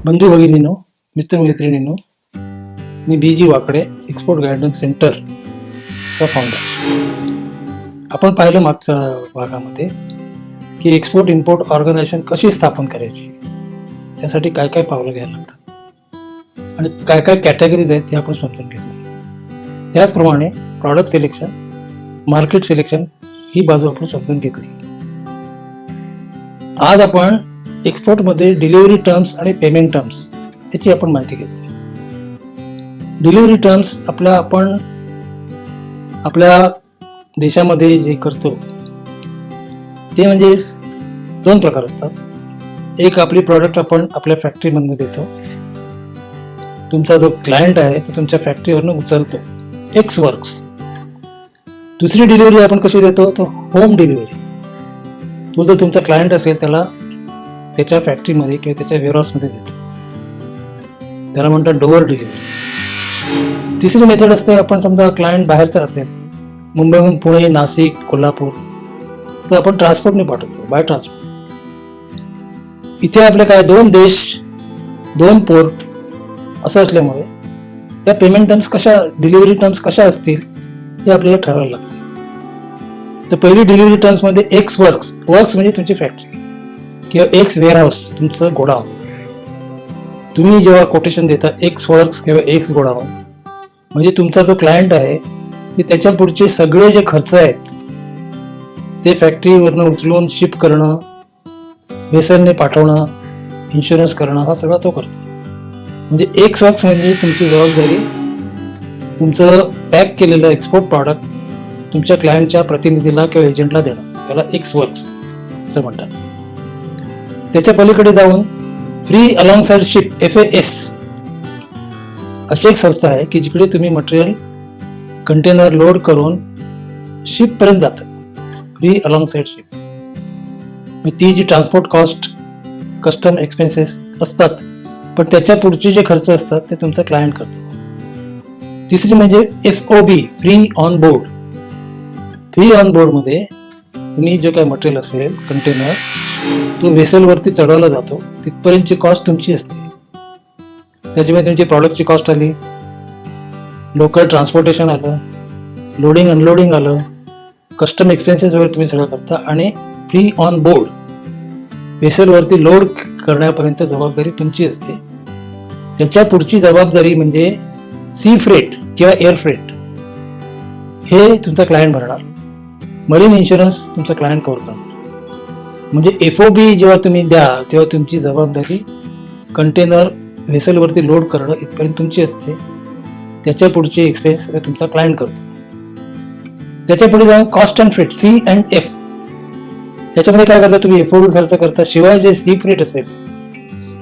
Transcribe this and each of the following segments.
बंधू भगिनींनो, मित्रमैत्रिणींनो, मी BG वाकडे export guidance सेंटरचा फाउंडर. आपण पाहिलं मागच्या भागामध्ये की एक्सपोर्ट इम्पोर्ट ऑर्गनायझेशन कशी स्थापन करायची, त्यासाठी काय काय पावलं घ्यायला लागतात आणि काय काय कॅटेगरीज आहेत ते आपण समजून घेतले. त्याचप्रमाणे प्रॉडक्ट सिलेक्शन, मार्केट सिलेक्शन ही बाजू आपण समजून घेतली. आज आपण एक्सपोर्टमध्ये डिलिव्हरी टर्म्स आणि पेमेंट टर्म्स याची आपण माहिती घेतली. डिलिव्हरी टर्म्स आपण आपल्या देशामध्ये जे करतो ते म्हणजे दोन प्रकार असतात. एक, आपली प्रॉडक्ट आपण आपल्या फॅक्टरीमधून देतो. तुमचा जो क्लायंट आहे तो तुमच्या फॅक्टरीवरनं उचलतो, एक्स वर्क्स. दुसरी डिलिव्हरी आपण कशी देतो, तो होम डिलिव्हरी. तो जर तुमचा क्लायंट असेल त्याला त्याच्या फॅक्टरीमध्ये किंवा त्याच्या वेअरहाऊसमध्ये देतो, त्याला म्हणतात डोअर डिलिव्हरी. तिसरी मेथड असते, आपण समजा क्लायंट बाहेरचा असेल, मुंबईहून पुणे, नाशिक, कोल्हापूर, तर आपण ट्रान्सपोर्टने पाठवतो, बाय ट्रान्सपोर्ट. इथे आपले काय, दोन देश, दोन पोर्ट असं असल्यामुळे त्या पेमेंट टर्म्स कशा, डिलिव्हरी टर्म्स कशा असतील हे आपल्याला ठरवायला लागते. तर पहिली डिलिव्हरी टर्म्समध्ये एक्स वर्क्स म्हणजे तुमची फॅक्टरी किंवा एक्स वेअरहाऊस, तुमचं गोडाऊन. तुम्ही जेव्हा कोटेशन देता एक्स वर्क्स किंवा एक्स गोडाऊन, म्हणजे तुमचा जो क्लायंट आहे ते त्याच्या पुढचे सगळे जे खर्च आहेत ते फॅक्टरीवरनं उचलून शिप करणं, वेसलने पाठवणं, इन्शुरन्स करणं, हा सगळा तो करतो. म्हणजे एक्स वर्क्स म्हणजे तुमची जबाबदारी तुमचं पॅक केलेलं एक्सपोर्ट प्रॉडक्ट तुमच्या क्लायंटच्या प्रतिनिधीला किंवा एजंटला देणं, त्याला एक्स वर्क्स असं म्हणतात. त्याच्या पलीकडे जाऊन फ्री अलॉंगसाइड शिप, FAS अशी एक संस्था आहे की जिकडे तुम्ही मटेरियल कंटेनर लोड करून शिपपर्यंत जातं, फ्री अलॉंगसाइड शिप. ती जी ट्रान्सपोर्ट कॉस्ट, कस्टम एक्सपेन्सेस असतात, पण त्याच्या पुढचे जे खर्च असतात ते तुमचा क्लायंट करतो. तिसरी म्हणजे FOB, free on board. Free on बोर्डमध्ये तुम्ही जो काय मटेरियल असेल, कंटेनर, तो वेसलवरती चढवला जातो, तिथपर्यंतची कॉस्ट तुमची असते. त्याच्यामुळे तुमची प्रॉडक्टची कॉस्ट आली, लोकल ट्रान्सपोर्टेशन आलं, लोडिंग अनलोडिंग आलं, कस्टम एक्सपेन्सेस वगैरे तुम्ही सगळं करता. आणि फ्री ऑन बोर्ड, वेसलवरती लोड करण्यापर्यंत जबाबदारी तुमची असते. त्याच्या पुढची जबाबदारी म्हणजे सी फ्रेट किंवा एअर फ्रेट, हे तुमचा क्लायंट भरणार. मरीन इन्शुरन्स तुमचा क्लायंट कव्हर करणार. म्हणजे FOB जेव्हा तुम्ही द्या तेव्हा तुमची जबाबदारी कंटेनर व्हेसलवरती लोड करणं इथपर्यंत तुमची असते. त्याच्या पुढचे एक्सपेन्स तुमचा क्लायंट करतो. त्याच्या पुढे जाऊन कॉस्ट अँड फ्रेट, C&F. याच्यामध्ये काय करता, तुम्ही FOB खर्च करता, शिवाय जे सी फ्रेट असेल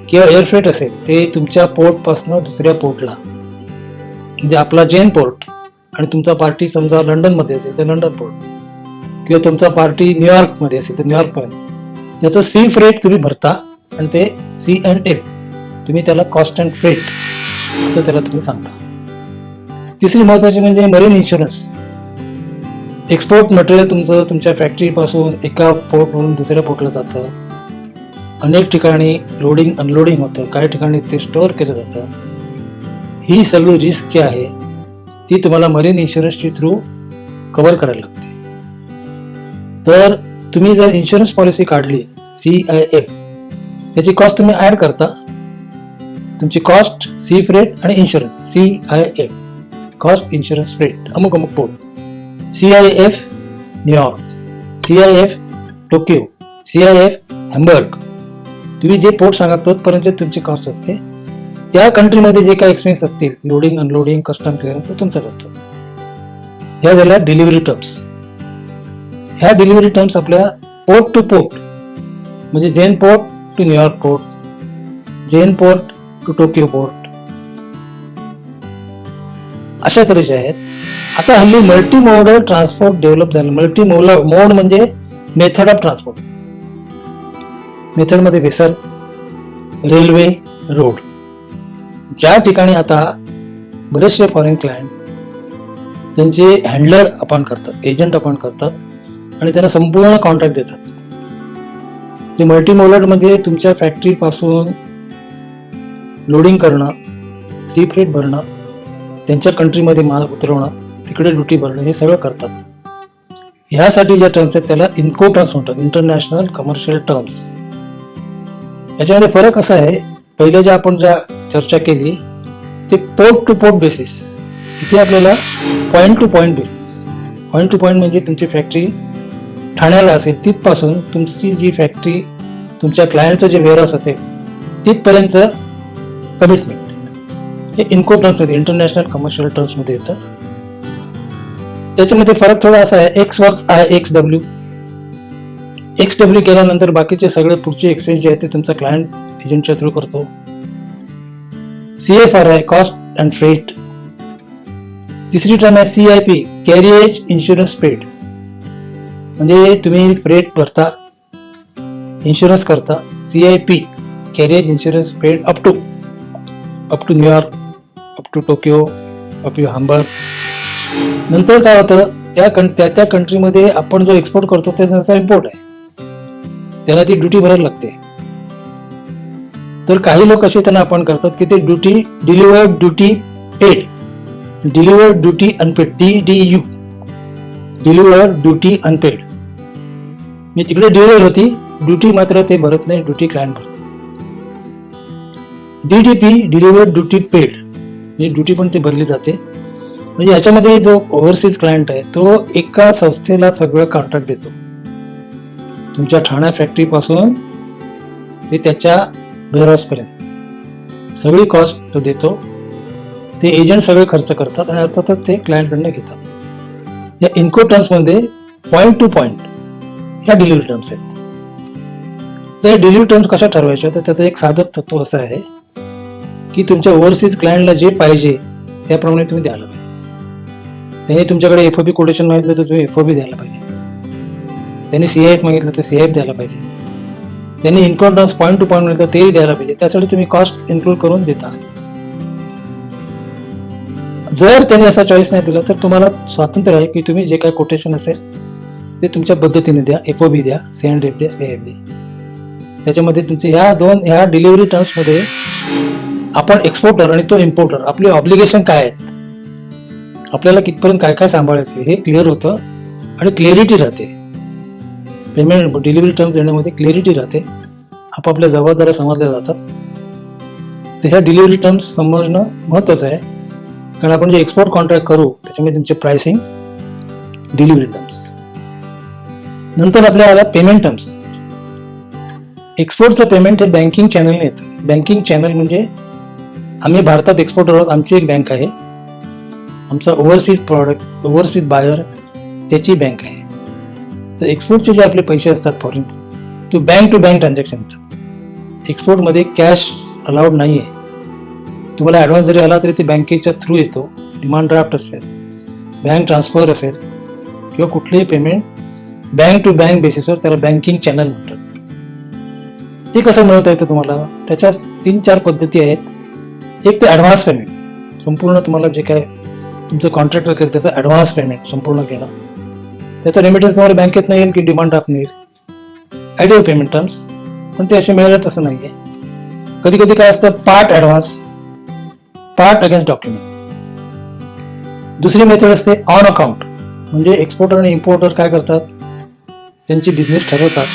किंवा एअर फ्रेट असेल ते तुमच्या पोर्टपासून दुसऱ्या पोर्टला, म्हणजे आपला जेन पोर्ट आणि तुमचा पार्टी समजा लंडनमध्ये असेल तर लंडन पोर्ट, किंवा तुमचा पार्टी न्यूयॉर्कमध्ये असेल तर न्यूयॉर्कपर्यंत, त्याचं सी फ्रेट तुम्ही भरता आणि ते C&F तुम्ही त्याला कॉस्ट अँड फ्रेट असं त्याला तुम्ही सांगता. तिसरी महत्त्वाची म्हणजे मरीन इन्शुरन्स. एक्सपोर्ट मटेरियल तुमचं तुमच्या फॅक्टरीपासून एका पोर्टवरून दुसऱ्या पोर्टला जातं. अनेक ठिकाणी लोडिंग अनलोडिंग होतं, काही ठिकाणी ते स्टोअर केलं जातं. ही सगळी रिस्क जी आहे ती तुम्हाला मरीन इन्शुरन्सची थ्रू कव्हर करायला लागते. तर तुम्ही जर इन्शुरन्स पॉलिसी काढली CIF, त्याची कॉस्ट तुम्ही ॲड करता. तुमची कॉस्ट, सी फ्रेट आणि insurance, CIF, cost insurance freight, अमुक अमुक port, CIF New York, CIF Tokyo, CIF Hamburg. तुम्ही जे पोर्ट सांगा तोपर्यंत तुमची कॉस्ट असते. त्या कंट्रीमध्ये जे काही एक्सपेन्स असतील, लोडिंग अनलोडिंग, कस्टम क्लिअरन्स, तो तुमचा करतो. ह्या झाल्या डिलिव्हरी टर्म्स. ह्या डिलिव्हरी टर्म्स आपल्या पोर्ट टू पोर्ट, म्हणजे जेन पोर्ट टू न्यूयॉर्क पोर्ट, जेन पोर्ट टू टोकियो पोर्ट, अशा तऱ्हेचे आहेत. आता हल्ली मल्टी मोडल ट्रान्सपोर्ट डेव्हलप झालं. मल्टी मोड म्हणजे मेथड ऑफ ट्रान्सपोर्ट. मेथडमध्ये वेसल, रेल्वे, रोड. ज्या ठिकाणी आता बरेचसे फॉरेन क्लायंट त्यांचे हँडलर अपॉइंट करतात, एजंट अपॉइंट करतात आणि त्यांना संपूर्ण कॉन्ट्रॅक्ट देतात. ते मल्टीमोलर म्हणजे तुमच्या फॅक्टरीपासून लोडिंग करणं, सी फ्रेट भरणं, त्यांच्या कंट्रीमध्ये माल उतरवणं, तिकडे ड्युटी भरणं, हे सगळं करतात. ह्यासाठी ज्या टर्म्स आहेत त्याला इन्को टर्म्स म्हणतात, इंटरनॅशनल कमर्शियल टर्म्स. याच्यामध्ये फरक असा आहे, पहिले ज्या आपण चर्चा केली ते पोर्ट टू पोर्ट बेसिस, इथे आपल्याला point two point basis. Point two point म्हणजे तुमची फॅक्टरी ठाण्याला असेल तिथपासून तुमची जी फॅक्टरी, तुमच्या क्लायंटचं जे वेअरहाऊस असेल तिथपर्यंतचं कमिटमेंट, हे इन्को टर्म्समध्ये, इंटरनॅशनल कमर्शियल टर्म्समध्ये येतं. त्याच्यामध्ये फरक थोडा असा आहे, एक्स वर्क्स आहे XW. XW केल्यानंतर बाकीचे सगळे पुढचे एक्सपेन्स जे आहेत ते तुमचा क्लायंट एजंटच्या थ्रू करतो. CFR आहे, कॉस्ट अँड फ्रेट. तिसरी टर्म आहे CIP, कॅरिएज इन्शुरन्स पेड, म्हणजे तुम्ही फ्रेट भरता, इन्शुरन्स करता. CIP, carriage insurance paid up to New York, up to Tokyo, up to Hamburg. नंतर काय होतं, त्या कंट्रीमध्ये आपण जो एक्सपोर्ट करतो ते त्याचा इम्पोर्ट आहे, त्याला ती ड्युटी भरायला लागते. तर काही लोक असे त्यांना आपण करतात की ते delivered duty paid, delivered duty unpaid, DDU, delivered duty unpaid. मी तिकडे डिलिव्हर होती, ड्युटी मात्र ते भरत नाही, ड्युटी क्लायंट भरते. DDP, डिलिव्हर्ड ड्युटी पेड, ही ड्युटी पण ते भरली जाते. म्हणजे याच्यामध्ये जो ओव्हरसीज क्लायंट आहे तो एका संस्थेला सगळं कॉन्ट्रॅक्ट देतो, तुमच्या ठाणा फॅक्टरीपासून ते त्याच्या वेअरहाऊसपर्यंत सगळी कॉस्ट तो देतो. ते एजंट सगळे खर्च करतात आणि अर्थातच ते क्लायंटकडनं घेतात. या इन्को टर्म्समध्ये पॉईंट टू पॉईंट ह्या डिलिव्हरी टर्म्स आहेत. त्या डिलिव्हरी टर्म्स कशा ठरवायच्या, तर त्याचं एक साधं तत्व असं आहे की तुमच्या ओव्हरसीज क्लायंटला जे पाहिजे त्याप्रमाणे तुम्ही द्यायला पाहिजे. त्यांनी तुमच्याकडे FOB कोटेशन मागितलं तर तुम्ही FOB द्यायला पाहिजे, त्यांनी CIF मागितलं तर CIF द्यायला पाहिजे, त्यांनी income terms point two point मागितलं तेही द्यायला पाहिजे. त्यासाठी तुम्ही कॉस्ट इन्क्लूड करून देता. जर त्यांनी असा चॉईस नाही दिला तर तुम्हाला स्वातंत्र्य आहे की तुम्ही जे काय कोटेशन असेल ते तुमच्या पद्धतीने द्या, FOB द्या, C&F द्या, CIF द्या. त्याच्यामध्ये तुमचे ह्या डिलिव्हरी टर्म्समध्ये आपण एक्सपोर्टर आणि तो इम्पोर्टर आपले ऑब्लिगेशन काय आहेत, आपल्याला कितपर्यंत काय काय सांभाळायचं हे क्लिअर होतं आणि क्लिअरिटी राहते. पेमेंट डिलिव्हरी टर्म्स देण्यामध्ये क्लिअरिटी राहते, आपापल्या जबाबदाऱ्या समजल्या जातात. तर ह्या डिलिव्हरी टर्म्स समजणं महत्त्वाचं आहे, कारण आपण जे एक्सपोर्ट कॉन्ट्रॅक्ट करू त्याच्यामध्ये तुमचे प्राइसिंग, डिलिव्हरी टर्म्स. नंतर आपल्याला पेमेंट टर्म्स. एक्सपोर्टचं पेमेंट हे बँकिंग चॅनलने येतं. बँकिंग चॅनल म्हणजे आम्ही भारतात एक्सपोर्टर आहोत, आमची एक बँक आहे, आमचा ओव्हरसीज बायर त्याची बँक आहे. तर एक्सपोर्टचे जे आपले पैसे असतात फॉरेन, तो बँक टू बँक ट्रान्झॅक्शन येतात. एक्सपोर्टमध्ये कॅश अलाउड नाही आहे. तुम्हाला ॲडव्हान्स जरी आला तरी ते बँकेच्या थ्रू येतो. डिमांड ड्राफ्ट असेल, बँक ट्रान्सफर असेल किंवा कुठलेही पेमेंट बँक टू बँक बेसिसवर, त्याला बँकिंग चॅनल म्हणतात. ते कसं मिळवता येतं तुम्हाला, त्याच्या 3-4 पद्धती आहेत. एक ते ॲडव्हान्स पेमेंट, संपूर्ण तुम्हाला जे काय तुमचं कॉन्ट्रॅक्ट असेल त्याचं ॲडव्हान्स पेमेंट संपूर्ण घेणं, त्याचा रेमिटन्स तुम्हाला बँकेत नाही येईल की डिमांड ड्राफ्ट नाही येईल. आयडियल पेमेंट टर्म्स, पण ते असे मिळालेच असं नाही आहे. कधी कधी काय असतं, part advance, part against document. दुसरी मेथड असते ऑन अकाउंट, म्हणजे एक्सपोर्टर आणि इम्पोर्टर काय करतात, त्यांची बिझनेस ठरवतात,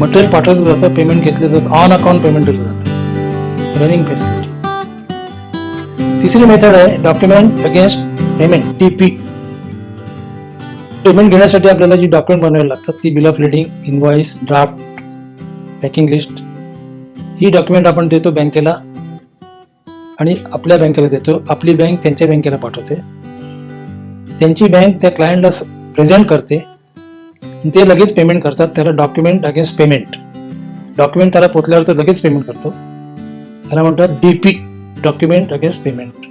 मटेरियल पाठवलं जातं, पेमेंट घेतलं जातं, ऑन अकाउंट पेमेंट दिलं जातं, रनिंग फॅसिलिटी. तिसरी मेथड आहे document against payment, DP. Payment घेण्यासाठी आपल्याला जी डॉक्युमेंट बनवायला लागतात ती bill of leading, invoice, draft, packing list. He document आपण देतो बँकेला आणि आपल्या बँकेला देतो. आपली बँक त्यांच्या बँकेला पाठवते, त्यांची बँक त्या क्लायंटला प्रेझेंट करते, ते लगेच पेमेंट करतात. त्याला डॉक्युमेंट अगेन्स्ट पेमेंट, डॉक्युमेंट त्याला पोचल्यावर तो लगेच पेमेंट करतो, त्याला म्हणतात DP, डॉक्युमेंट अगेन्स्ट पेमेंट.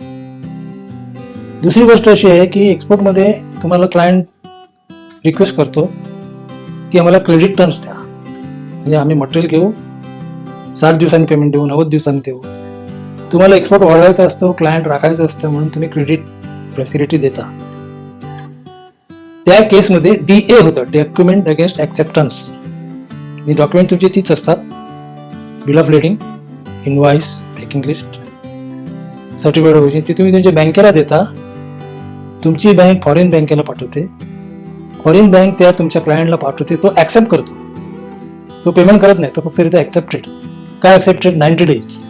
दुसरी गोष्ट अशी आहे की एक्सपोर्टमध्ये तुम्हाला क्लायंट रिक्वेस्ट करतो की आम्हाला क्रेडिट टर्म्स द्या, म्हणजे आम्ही मटेरियल घेऊ, 60 दिवसांनी पेमेंट देऊ, 90 दिवसांनी देऊ. तुम्हाला एक्सपोर्ट वाढवायचा असतो, क्लायंट राखायचं असतं, म्हणून तुम्ही क्रेडिट फॅसिलिटी देता. त्या केसमध्ये DA होतं, डॉक्युमेंट अगेन्स्ट ॲक्सेप्टन्स. ही डॉक्युमेंट तुमची तीच असतात, bill of leading, invoice, packing list, certified origin ते तुम्ही तुमच्या बँकेला देता. तुमची बँक फॉरेन बँकेला पाठवते. फॉरेन बँक त्या तुमच्या क्लायंटला पाठवते. तो ॲक्सेप्ट करतो. तो पेमेंट करत नाही. तो फक्त तिथे ॲक्सेप्टेड. काय ॲक्सेप्टेड? 90 डेज.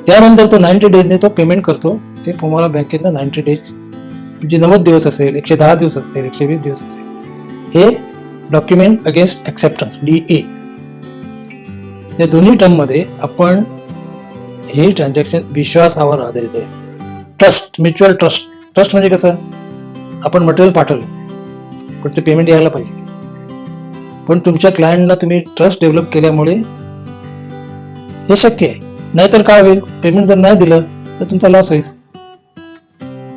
त्यानंतर तो 90 डेजने तो पेमेंट करतो. ते तुम्हाला बँकेतनं 90 डेज म्हणजे 90 दिवस असेल, 110 दिवस असेल, 120 दिवस असेल. हे डॉक्युमेंट अगेन्स्ट ॲक्सेप्टन्स DA. या दोन्ही टर्ममध्ये आपण हे ट्रान्झॅक्शन विश्वासावर आधारित आहे. Trust, mutual trust. ट्रस्ट म्हणजे कसं? आपण मटेरियल पाठवलं पण ते पेमेंट यायला पाहिजे. पण तुमच्या क्लायंटला तुम्ही ट्रस्ट डेव्हलप केल्यामुळे हे शक्य आहे. नाहीतर काय होईल? पेमेंट जर नाही दिलं तर तुमचा लॉस होईल.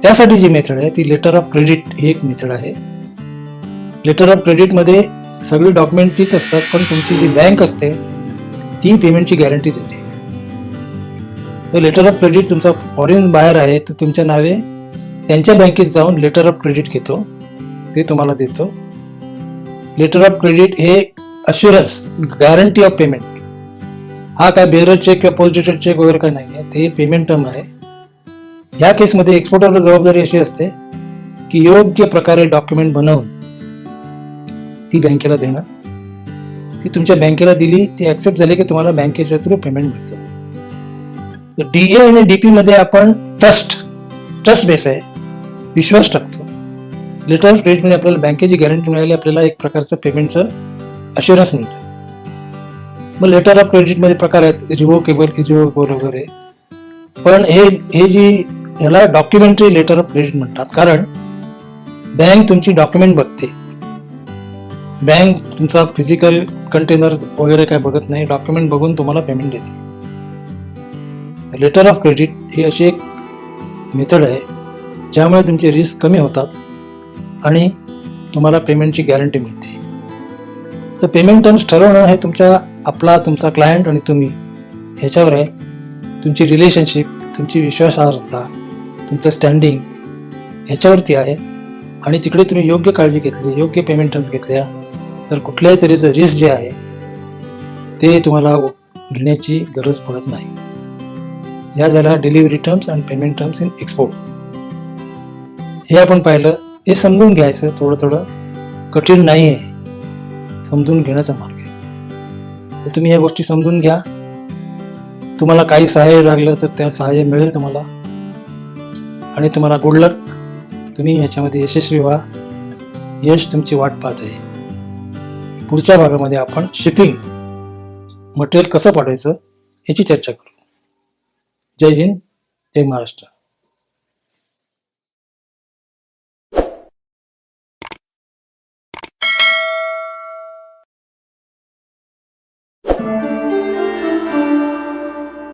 त्यासाठी जी मेथड आहे ती लेटर ऑफ क्रेडिट ही एक मेथड आहे. लेटर ऑफ क्रेडिटमध्ये सगळी डॉक्युमेंट तीच असतात, पण तुमची जी बँक असते ती पेमेंटची गॅरंटी देते. तर लेटर ऑफ क्रेडिट तुमचा फॉरेन बाहेर आहे तर तुमच्या नावे त्यांच्या बँकेत जाऊन लेटर ऑफ क्रेडिट घेतो. ते तुम्हाला देतो. लेटर ऑफ क्रेडिट हे अश्युरन्स, गॅरंटी ऑफ पेमेंट. हा काय बेअरर चेक किंवा पोस्टेटेड चेक वगैरे काय नाही आहे. ते पेमेंट टर्म आहे. या केसमध्ये एक्सपोर्टरवर जबाबदारी अशी असते की योग्य प्रकारे डॉक्युमेंट बनवून ती बँकेला देणं. ती तुमच्या बँकेला दिली, ती ॲक्सेप्ट झाली की तुम्हाला बँकेच्या थ्रू पेमेंट मिळतं. तर DA आणि DP मध्ये आपण ट्रस्ट बेस आहे, विश्वास टाकतो. लेटर ऑफ क्रेडिटमध्ये आपल्याला बँकेची गॅरंटी मिळाली, आपल्याला एक प्रकारचं पेमेंटचं अश्युरन्स मिळतं. मग लेटर ऑफ क्रेडिटमध्ये प्रकार आहेत रिवोकेबल, इरिवोकेबल वगैरे. पण हे जी ह्याला डॉक्युमेंटरी लेटर ऑफ क्रेडिट म्हणतात. कारण बँक तुमची डॉक्युमेंट बघते. बँक तुमचा फिजिकल कंटेनर वगैरे काय बघत नाही. डॉक्युमेंट बघून तुम्हाला पेमेंट देते. लेटर ऑफ क्रेडिट ही अशी एक मेथड आहे ज्यामुळे तुमचे रिस्क कमी होतात आणि तुम्हाला पेमेंटची गॅरंटी मिळते. तर पेमेंट टर्म्स ठरवणं हे तुमचा क्लायंट आणि तुम्ही ह्याच्यावर आहे. तुमची रिलेशनशिप, तुमची विश्वासार्हता, तुमचं स्टँडिंग ह्याच्यावरती आहे. आणि तिकडे तुम्ही योग्य काळजी घेतली, योग्य पेमेंट टर्म्स घेतल्या तर कुठल्याही तऱ्हेचं रिस्क जे आहे ते तुम्हाला घेण्याची गरज पडत नाही. या झाल्या delivery terms and payment terms in export. हे आपण पाहिलं. हे समजून घ्यायचं. थोडं कठीण नाही आहे. समजून घेण्याचा मार्ग आहे. तर तुम्ही या गोष्टी समजून घ्या. तुम्हाला काही सहाय्य लागलं तर त्या सहाय्य मिळेल तुम्हाला. आणि तुम्हाला गुड लक. तुम्ही ह्याच्यामध्ये यशस्वी व्हा. यश तुमची वाट पाहत आहे. पुढच्या भागामध्ये आपण शिपिंग, मटेरियल कसं पाठवायचं याची चर्चा करू. जय हिंद, जय महाराष्ट्र.